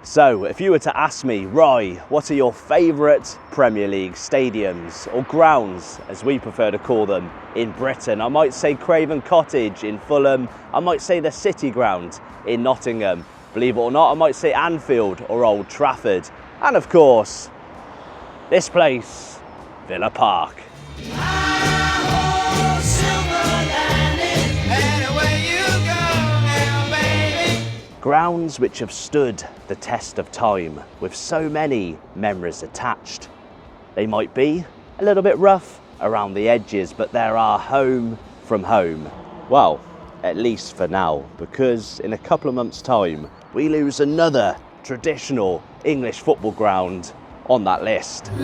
So, if you were to ask me, Roy, what are your favourite Premier League stadiums, or grounds, as we prefer to call them, in Britain? I might say Craven Cottage in Fulham, I might say the City Ground in Nottingham. Believe it or not, I might say Anfield or Old Trafford. And of course, this place, Villa Park. Grounds which have stood the test of time with so many memories attached. They might be a little bit rough around the edges, but they're our home from home. Well, at least for now, because in a couple of months' time, we lose another traditional English football ground on that list. In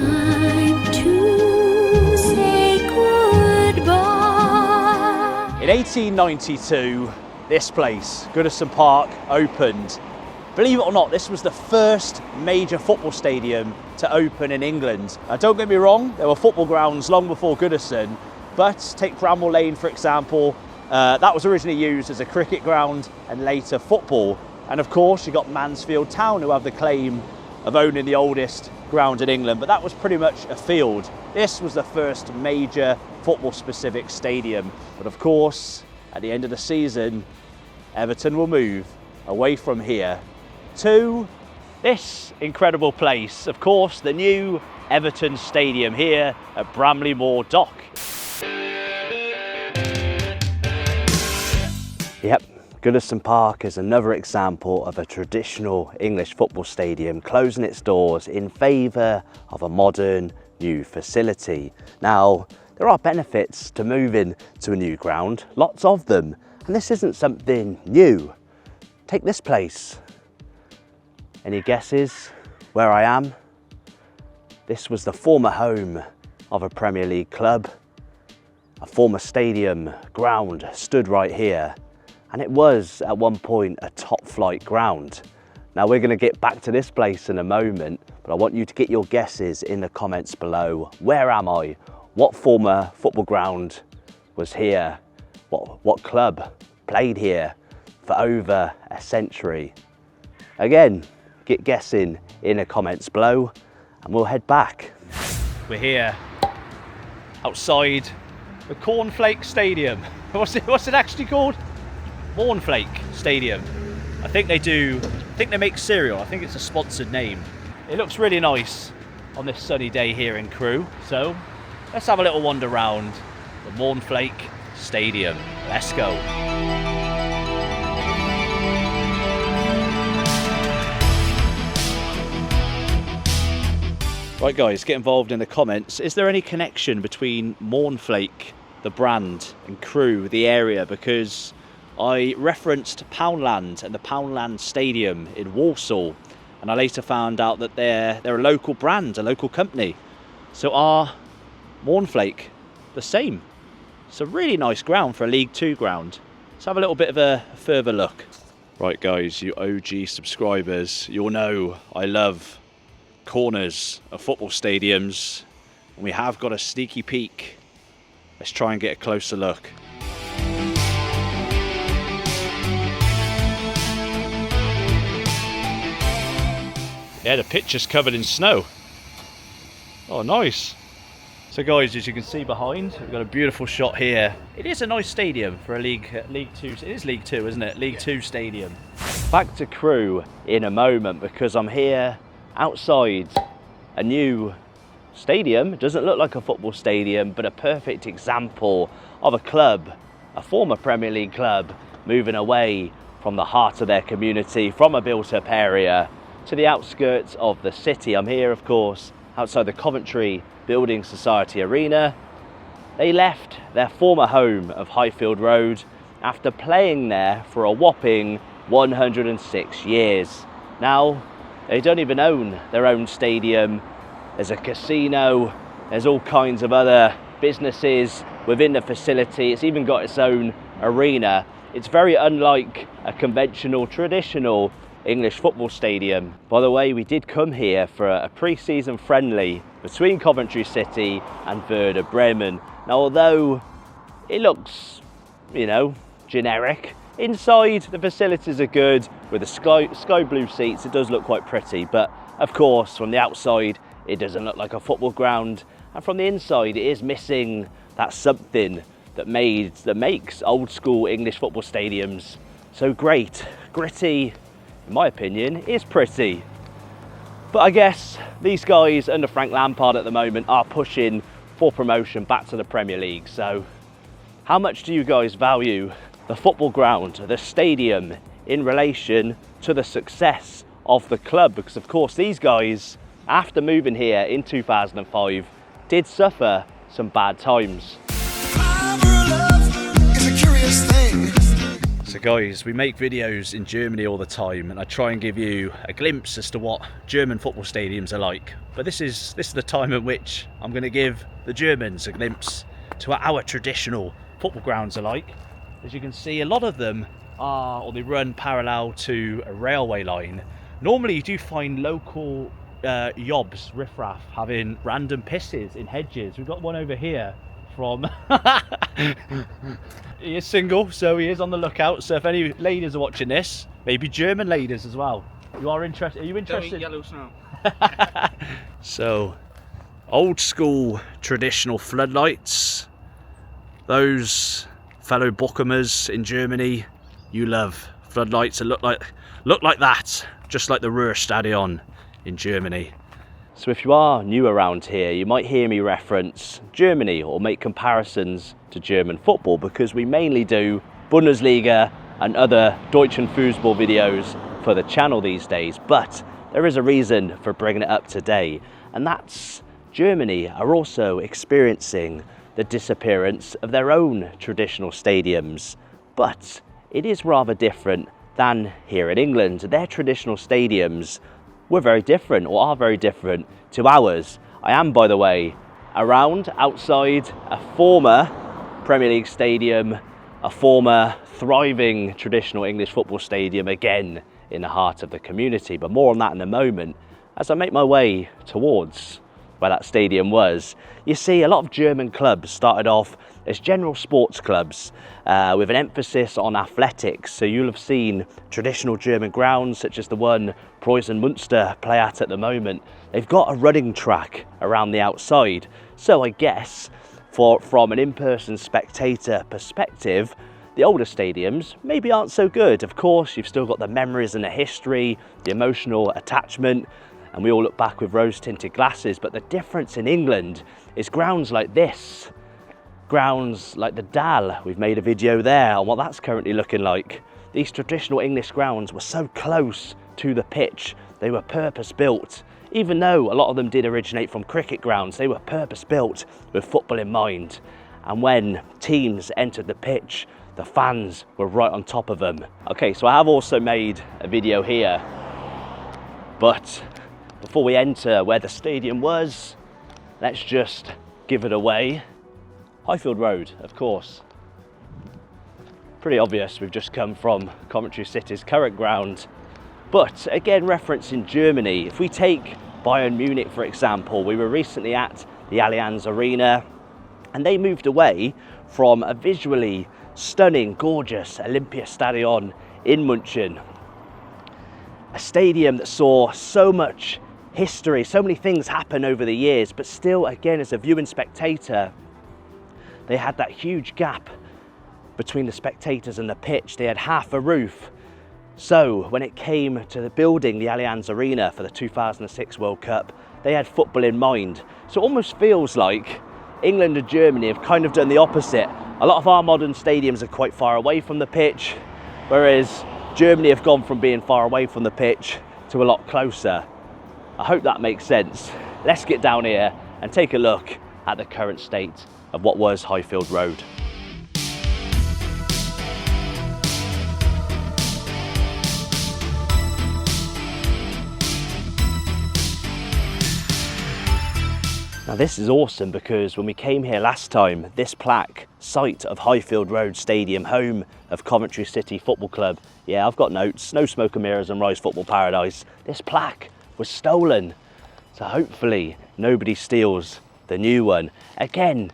1892, this place, Goodison Park, opened. Believe it or not, this was the first major football stadium to open in England. Now, don't get me wrong, there were football grounds long before Goodison, but take Bramall Lane, for example, that was originally used as a cricket ground and later football. And of course, you got Mansfield Town, who have the claim of owning the oldest ground in England, but that was pretty much a field. This was the first major football-specific stadium. But of course, at the end of the season, Everton will move away from here to this incredible place. Of course, the new Everton Stadium here at Bramley Moor Dock. Yep, Goodison Park is another example of a traditional English football stadium closing its doors in favour of a modern new facility. Now, there are benefits to moving to a new ground, lots of them, and this isn't something new. Take this place. Any guesses where I am? This was the former home of a Premier League club. A former stadium ground stood right here, and it was at one point a top flight ground. Now, we're going to get back to this place in a moment, but I want you to get your guesses in the comments below. Where am I? What former football ground was here? What club played here for over a century? Again, get guessing in the comments below, and we'll head back. We're here outside the Cornflake Stadium. What's it actually called? Mornflake Stadium. I think they make cereal. I think it's a sponsored name. It looks really nice on this sunny day here in Crewe. So let's have a little wander around the Mornflake Stadium. Let's go. Right guys, get involved in the comments. Is there any connection between Mornflake, the brand, and Crewe, the area? Because I referenced Poundland and the Poundland Stadium in Walsall, and I later found out that they're a local brand, a local company. So are Mornflake the same? It's a really nice ground for a League Two ground. Let's have a little bit of a further look. Right guys, you OG subscribers, you'll know I love corners of football stadiums, and we have got a sneaky peek. Let's try and get a closer look. Yeah, the pitch is covered in snow. Oh, nice. So guys, as you can see behind, we've got a beautiful shot here. It is a nice stadium for a League Two. It is League Two, isn't it? League Two stadium. Back to Crewe in a moment, because I'm here outside a new stadium. It doesn't look like a football stadium, but a perfect example of a club, a former Premier League club, moving away from the heart of their community, from a built-up area to the outskirts of the city. I'm here, of course, outside the Coventry Building Society Arena. They left their former home of Highfield Road after playing there for a whopping 106 years. Now, they don't even own their own stadium. There's a casino, there's all kinds of other businesses within the facility. It's even got its own arena. It's very unlike a conventional, traditional English football stadium. By the way, we did come here for a pre-season friendly between Coventry City and Werder Bremen. Now, although it looks, you know, generic, Inside, the facilities are good with the sky blue seats. It does look quite pretty, but of course from the outside it doesn't look like a football ground, and from the inside it is missing that something that makes old school English football stadiums so great. Gritty, in my opinion, is pretty. But I guess these guys under Frank Lampard at the moment are pushing for promotion back to the Premier League. So how much do you guys value the football ground, the stadium, in relation to the success of the club? Because of course these guys, after moving here in 2005, did suffer some bad times. So guys, we make videos in Germany all the time, and I try and give you a glimpse as to what German football stadiums are like. But this is the time in which I'm going to give the Germans a glimpse to what our traditional football grounds are like. As you can see, a lot of them are, or they run parallel to a railway line. Normally you do find local yobs, riffraff, having random pisses in hedges. We've got one over here from he is single, so he is on the lookout. So if any ladies are watching this, maybe German ladies as well, you are interested. Are you interested? Yellow snow. So old school traditional floodlights, those fellow Bochumers in Germany, you love floodlights that look like that, just like the Ruhrstadion in Germany. So if you are new around here, you might hear me reference Germany or make comparisons to German football, because we mainly do Bundesliga and other Deutschen Fußball videos for the channel these days. But there is a reason for bringing it up today, and that's Germany are also experiencing the disappearance of their own traditional stadiums. But it is rather different than here in England. Their traditional stadiums were very different, or are very different to ours. I am, by the way, outside a former Premier League stadium, a former thriving traditional English football stadium, again in the heart of the community. But more on that in a moment as I make my way towards where that stadium was. You see, a lot of German clubs started off as general sports clubs with an emphasis on athletics. So you'll have seen traditional German grounds such as the one Preußen Münster play at the moment. They've got a running track around the outside. So I guess from an in-person spectator perspective, the older stadiums maybe aren't so good. Of course, you've still got the memories and the history, the emotional attachment, and we all look back with rose-tinted glasses. But the difference in England is grounds like this, grounds like the Dell. We've made a video there on what that's currently looking like. These traditional English grounds were so close to the pitch. They were purpose-built. Even though a lot of them did originate from cricket grounds, they were purpose-built with football in mind. And when teams entered the pitch, the fans were right on top of them. Okay, so I have also made a video here, but before we enter where the stadium was, let's just give it away. Highfield Road, of course. Pretty obvious, we've just come from Coventry City's current ground. But again, referencing Germany, if we take Bayern Munich for example, we were recently at the Allianz Arena, and they moved away from a visually stunning, gorgeous Olympiastadion in München. A stadium that saw so much history, so many things happen over the years, but still, again, as a viewing spectator, they had that huge gap between the spectators and the pitch. They had half a roof. So when it came to building the Allianz Arena for the 2006 World Cup, they had football in mind. So it almost feels like England and Germany have kind of done the opposite. A lot of our modern stadiums are quite far away from the pitch, whereas Germany have gone from being far away from the pitch to a lot closer. I hope that makes sense. Let's get down here and take a look at the current state of what was Highfield Road. Now this is awesome, because when we came here last time, this plaque, site of Highfield Road Stadium, home of Coventry City Football Club. Yeah, I've got notes, no smoke and mirrors and Rise Football Paradise. This plaque was stolen. So hopefully nobody steals the new one. Again,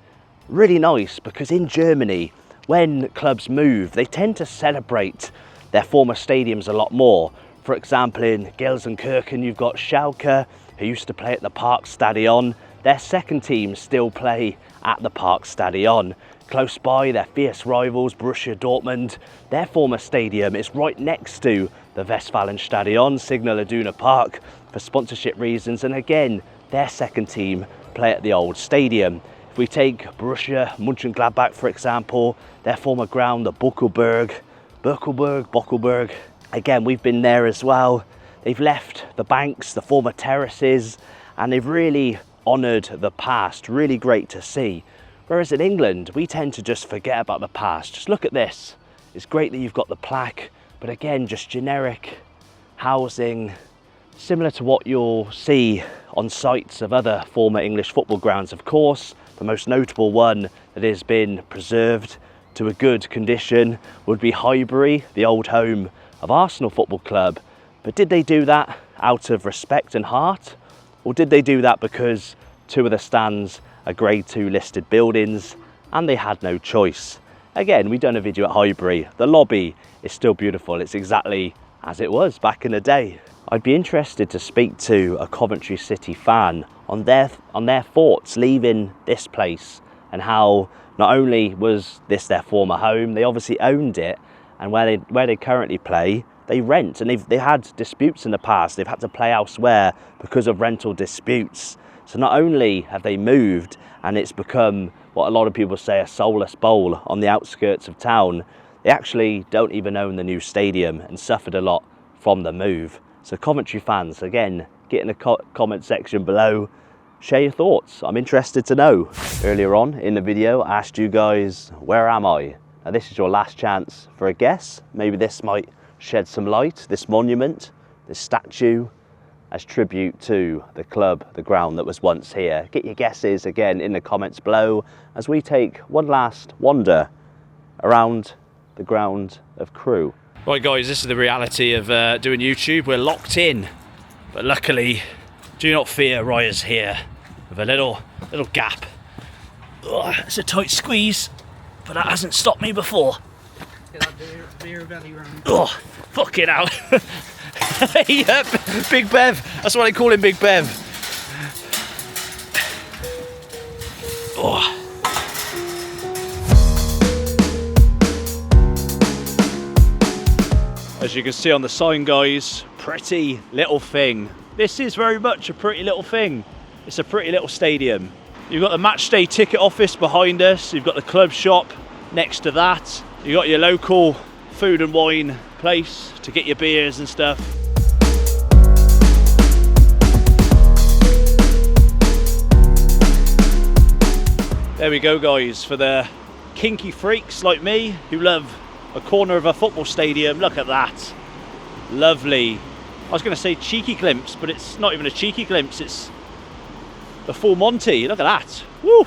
really nice, because in Germany, when clubs move, they tend to celebrate their former stadiums a lot more. For example, in Gelsenkirchen, you've got Schalke, who used to play at the Parkstadion. Their second team still play at the Parkstadion. Close by, their fierce rivals, Borussia Dortmund, their former stadium is right next to the Westfalenstadion, Signal Iduna Park, for sponsorship reasons, and again, their second team play at the old stadium. If we take Borussia Mönchengladbach, for example, their former ground, the Bockelberg, again, we've been there as well. They've left the banks, the former terraces, and they've really honoured the past. Really great to see. Whereas in England, we tend to just forget about the past. Just look at this. It's great that you've got the plaque, but again, just generic housing, similar to what you'll see on sites of other former English football grounds. Of course, the most notable one that has been preserved to a good condition would be Highbury, the old home of Arsenal Football Club. But did they do that out of respect and heart? Or did they do that because two of the stands are Grade 2 listed buildings and they had no choice? Again, we've done a video at Highbury. The lobby is still beautiful. It's exactly as it was back in the day. I'd be interested to speak to a Coventry City fan on their thoughts leaving this place, and how not only was this their former home, they obviously owned it, and where they currently play, they rent, and they had disputes in the past. They've had to play elsewhere because of rental disputes. So not only have they moved and it's become what a lot of people say a soulless bowl on the outskirts of town, they actually don't even own the new stadium and suffered a lot from the move. So Coventry fans, again, get in the comment section below, share your thoughts. I'm interested to know. Earlier on in the video, I asked you guys, where am I? Now this is your last chance for a guess. Maybe this might shed some light, this monument, this statue, as tribute to the club, the ground that was once here. Get your guesses again in the comments below as we take one last wander around the ground of Crewe. Right guys, this is the reality of doing YouTube. We're locked in, but luckily, do not fear, Royer's here with a little gap. Ugh, it's a tight squeeze, but that hasn't stopped me before. Get that beer belly round. Oh, fucking hell. Yep, Big Bev. That's what I call him, Big Bev. Oh. As you can see on the sign, guys, pretty little thing. This is very much a pretty little thing. It's a pretty little stadium. You've got the matchday ticket office behind us. You've got the club shop next to that. You've got your local food and wine place to get your beers and stuff. There we go, guys, for the kinky freaks like me who love a corner of a football stadium. Look at that. Lovely. I was going to say cheeky glimpse, but it's not even a cheeky glimpse. It's the full Monty. Look at that. Woo!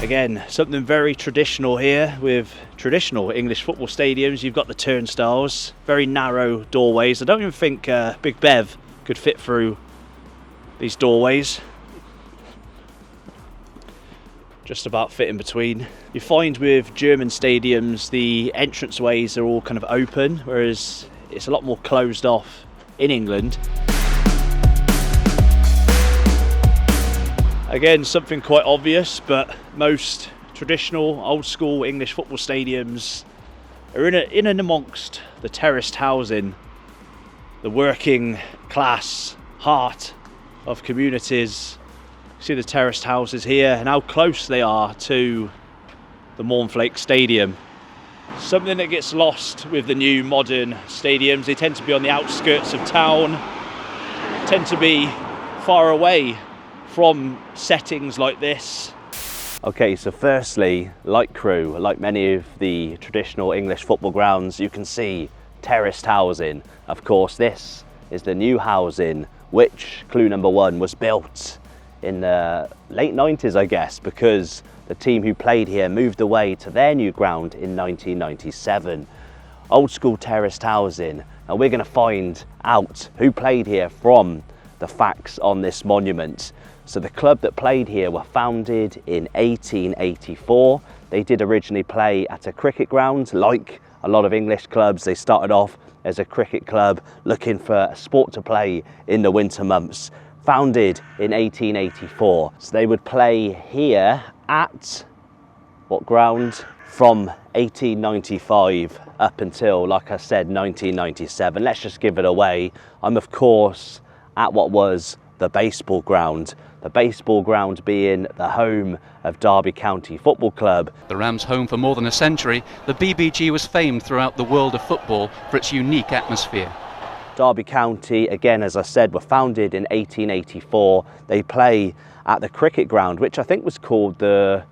Again, something very traditional here with traditional English football stadiums. You've got the turnstiles, very narrow doorways. I don't even think Big Bev could fit through these doorways. Just about fit in between. You find with German stadiums, the entranceways are all kind of open, whereas it's a lot more closed off in England. Again, something quite obvious, but most traditional old school English football stadiums are in and amongst the terraced housing, the working class heart of communities. See the terraced houses here and how close they are to the Mournflake Stadium. Something that gets lost with the new modern stadiums. They tend to be on the outskirts of town, tend to be far away from settings like this. Okay, so firstly, like Crewe, like many of the traditional English football grounds, you can see terraced housing. Of course, this is the new housing, which clue number one was built in the late 90s, I guess, because the team who played here moved away to their new ground in 1997. Old school terraced housing, and we're going to find out who played here from the the facts on this monument. So the club that played here were founded in 1884. They did originally play at a cricket ground. Like a lot of English clubs, they started off as a cricket club looking for a sport to play in the winter months. Founded in 1884. So they would play here at what ground? From 1895 up until, like I said, 1997. Let's just give it away. I'm of course at what was the baseball ground. The baseball ground being the home of Derby County Football Club. The Rams' home for more than a century, the BBG was famed throughout the world of football for its unique atmosphere. Derby County, again, as I said, were founded in 1884. They play at the cricket ground, which I think was called the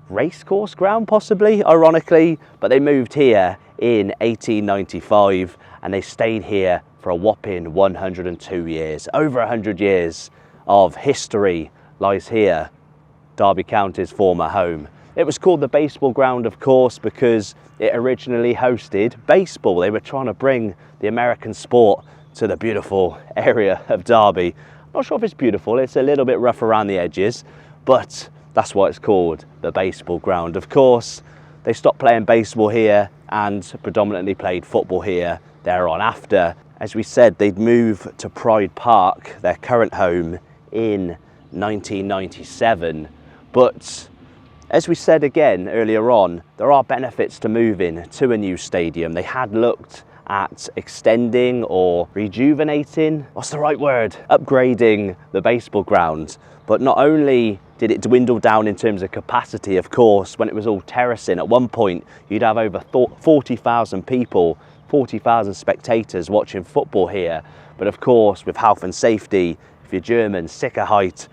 racecourse ground, possibly, ironically, but they moved here in 1895 and they stayed here for a whopping 102 years. Over 100 years of history lies here, Derby County's former home. It was called the baseball ground, of course, because it originally hosted baseball. They were trying to bring the American sport to the beautiful area of Derby. I'm not sure if it's beautiful, it's a little bit rough around the edges, but that's why it's called the baseball ground. Of course, they stopped playing baseball here and predominantly played football here thereon after. As we said, they'd move to Pride Park, their current home, in 1997. But as we said again earlier on, there are benefits to moving to a new stadium. They had looked at extending or rejuvenating, what's the right word? Upgrading the baseball ground. But not only did it dwindle down in terms of capacity, of course, when it was all terracing, at one point you'd have over 40,000 people, 40,000 spectators watching football here. But of course, with health and safety, if you're German, sick of height,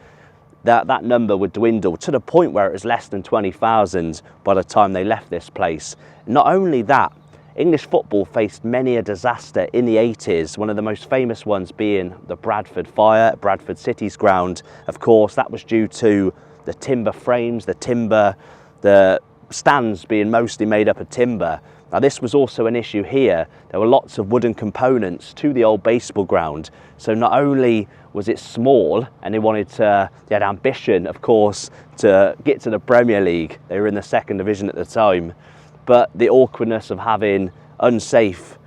that number would dwindle to the point where it was less than 20,000 by the time they left this place. Not only that, English football faced many a disaster in the 80s, one of the most famous ones being the Bradford fire at Bradford City's ground. Of course, that was due to the timber frames, the stands being mostly made up of timber. Now this was also an issue here. There were lots of wooden components to the old baseball ground. So not only was it small, and they had ambition, of course, to get to the Premier League. They were in the second division at the time. But the awkwardness of having unsafe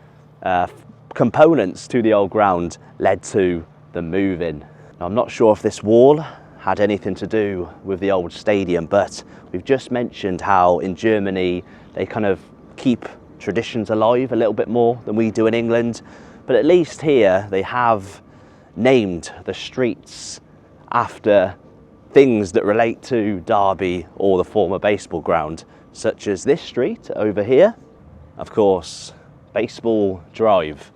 components to the old ground led to the moving. Now, I'm not sure if this wall had anything to do with the old stadium, but we've just mentioned how in Germany they kind of keep traditions alive a little bit more than we do in England. But at least here they have named the streets after things that relate to Derby or the former baseball ground, such as this street over here, of course, Baseball Drive.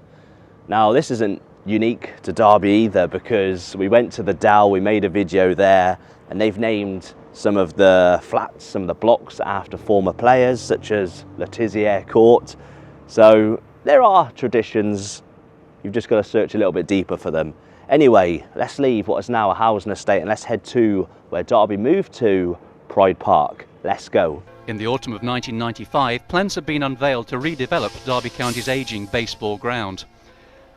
Now this isn't unique to Derby either, because we went to the Dell, we made a video there, and they've named some of the flats, some of the blocks after former players, such as Italia Court. So there are traditions, you've just got to search a little bit deeper for them. Anyway, let's leave what is now a housing estate and let's head to where Derby moved to, Pride Park. Let's go. In the autumn of 1995, plans had been unveiled to redevelop Derby County's ageing baseball ground.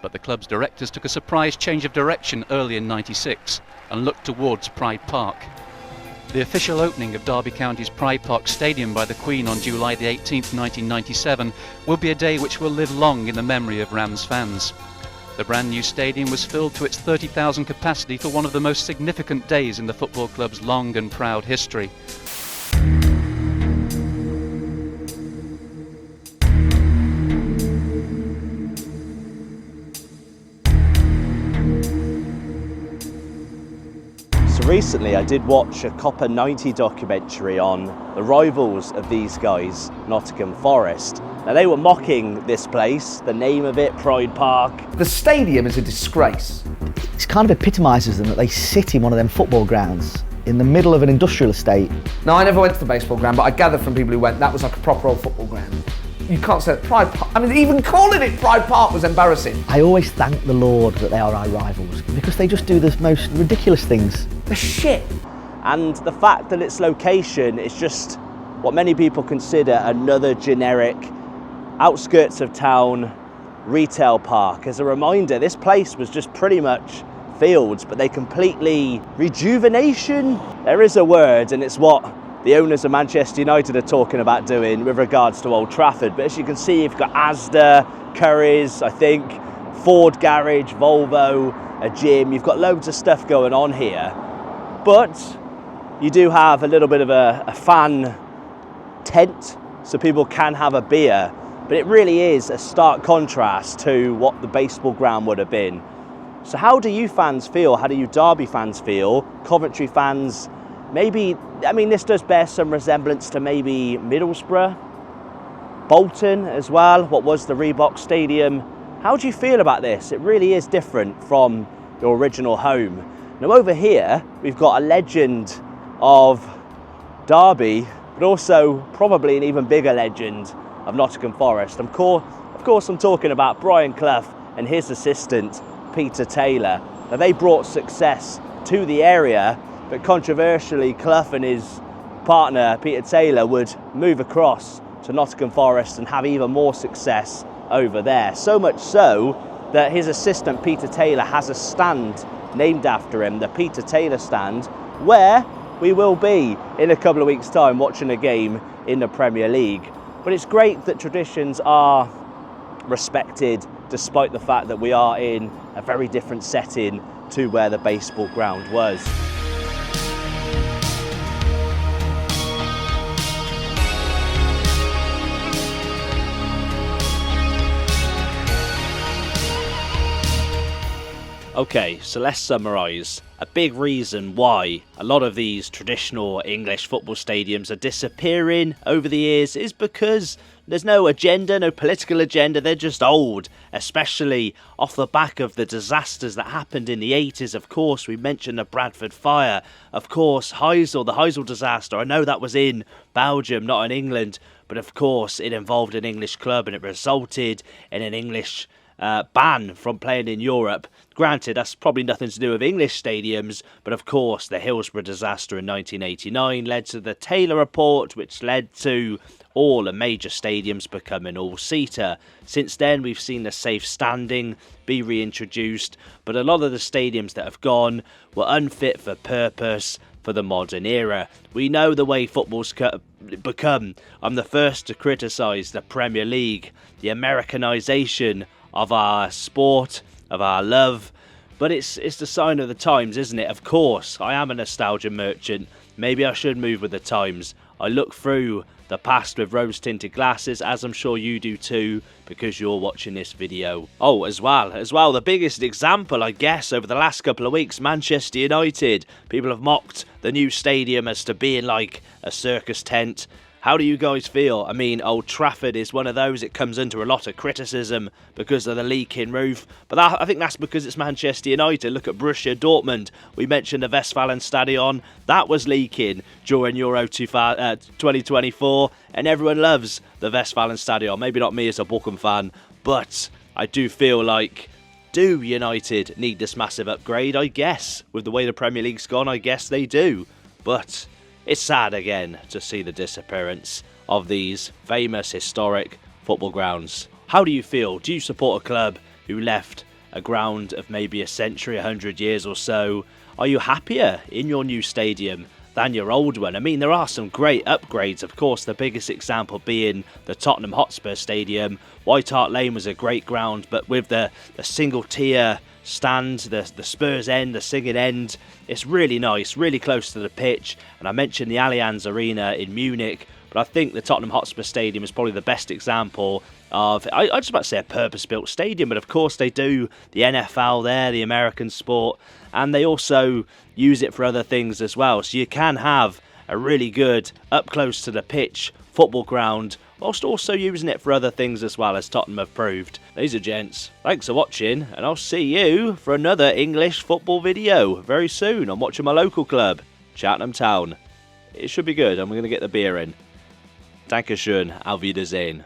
But the club's directors took a surprise change of direction early in '96 and looked towards Pride Park. The official opening of Derby County's Pride Park Stadium by the Queen on July the 18th, 1997 will be a day which will live long in the memory of Rams fans. The brand new stadium was filled to its 30,000 capacity for one of the most significant days in the football club's long and proud history. Recently I did watch a Copper 90 documentary on the rivals of these guys, Nottingham Forest. Now they were mocking this place, the name of it, Pride Park. The stadium is a disgrace. It kind of epitomises them that they sit in one of them football grounds in the middle of an industrial estate. Now, I never went to the baseball ground, but I gather from people who went, that was like a proper old football ground. You can't say that Pride Park, I mean, even calling it Pride Park was embarrassing. I always thank the Lord that they are our rivals, because they just do the most ridiculous things. The shit. And the fact that its location is just what many people consider another generic outskirts of town retail park. As a reminder, this place was just pretty much fields, but they completely rejuvenation. There is a word, and it's what the owners of Manchester United are talking about doing with regards to Old Trafford. But as you can see, you've got Asda, Currys, I think, Ford Garage, Volvo, a gym. You've got loads of stuff going on here. But you do have a little bit of a fan tent, so people can have a beer. But it really is a stark contrast to what the baseball ground would have been. So how do you fans feel? How do you Derby fans feel? Coventry fans, maybe, I mean, this does bear some resemblance to maybe Middlesbrough, Bolton as well, what was the Reebok Stadium. How do you feel about this? It really is different from your original home. Now over here, we've got a legend of Derby, but also probably an even bigger legend of Nottingham Forest. Of course, I'm talking about Brian Clough and his assistant, Peter Taylor. Now, they brought success to the area, but controversially, Clough and his partner, Peter Taylor, would move across to Nottingham Forest and have even more success over there. So much so that his assistant, Peter Taylor, has a stand named after him, the Peter Taylor stand, where we will be in a couple of weeks' time watching a game in the Premier League. But it's great that traditions are respected, despite the fact that we are in a very different setting to where the baseball ground was. Okay, so let's summarise. A big reason why a lot of these traditional English football stadiums are disappearing over the years is because there's no agenda, no political agenda. They're just old, especially off the back of the disasters that happened in the 80s. Of course, we mentioned the Bradford fire. Of course, the Highfield disaster. I know that was in Belgium, not in England. But of course, it involved an English club and it resulted in an English ban from playing in Europe. Granted, that's probably nothing to do with English stadiums, but of course the Hillsborough disaster in 1989 led to the Taylor report, which led to all the major stadiums becoming all-seater. Since then, we've seen the safe standing be reintroduced, but a lot of the stadiums that have gone were unfit for purpose for the modern era. We know the way football's become. I'm the first to criticise the Premier League, the Americanisation of our sport, of our love, but it's the sign of the times, isn't it? Of course, I am a nostalgia merchant. Maybe I should move with the times. I look through the past with rose-tinted glasses, as I'm sure you do too, because you're watching this video. Oh, as well, the biggest example, I guess, over the last couple of weeks, Manchester United. People have mocked the new stadium as to being like a circus tent. How do you guys feel? I mean, Old Trafford is one of those. It comes under a lot of criticism because of the leaking roof. But I think that's because it's Manchester United. Look at Borussia Dortmund. We mentioned the Westfalenstadion. That was leaking during Euro 2024. And everyone loves the Westfalenstadion. Maybe not me as a Bochum fan. But I do feel like, do United need this massive upgrade? I guess. With the way the Premier League's gone, I guess they do. But it's sad again to see the disappearance of these famous historic football grounds. How do you feel? Do you support a club who left a ground of maybe a century, 100 years or so? Are you happier in your new stadium than your old one? I mean, there are some great upgrades. Of course, the biggest example being the Tottenham Hotspur Stadium. Hart Lane was a great ground, but with the single tier stand, the Spurs end, the singing end, it's really nice, really close to the pitch. And I mentioned the Allianz Arena in Munich, but I think the Tottenham Hotspur Stadium is probably the best example of, I just about to say a purpose-built stadium, but of course they do the NFL there, the American sport, and they also use it for other things as well. So you can have a really good, up close to the pitch football ground, whilst also using it for other things as well, as Tottenham have proved. These are gents. Thanks for watching, and I'll see you for another English football video very soon. I'm watching my local club, Cheltenham Town. It should be good, and we're going to get the beer in. Dankeschön, auf Wiedersehen.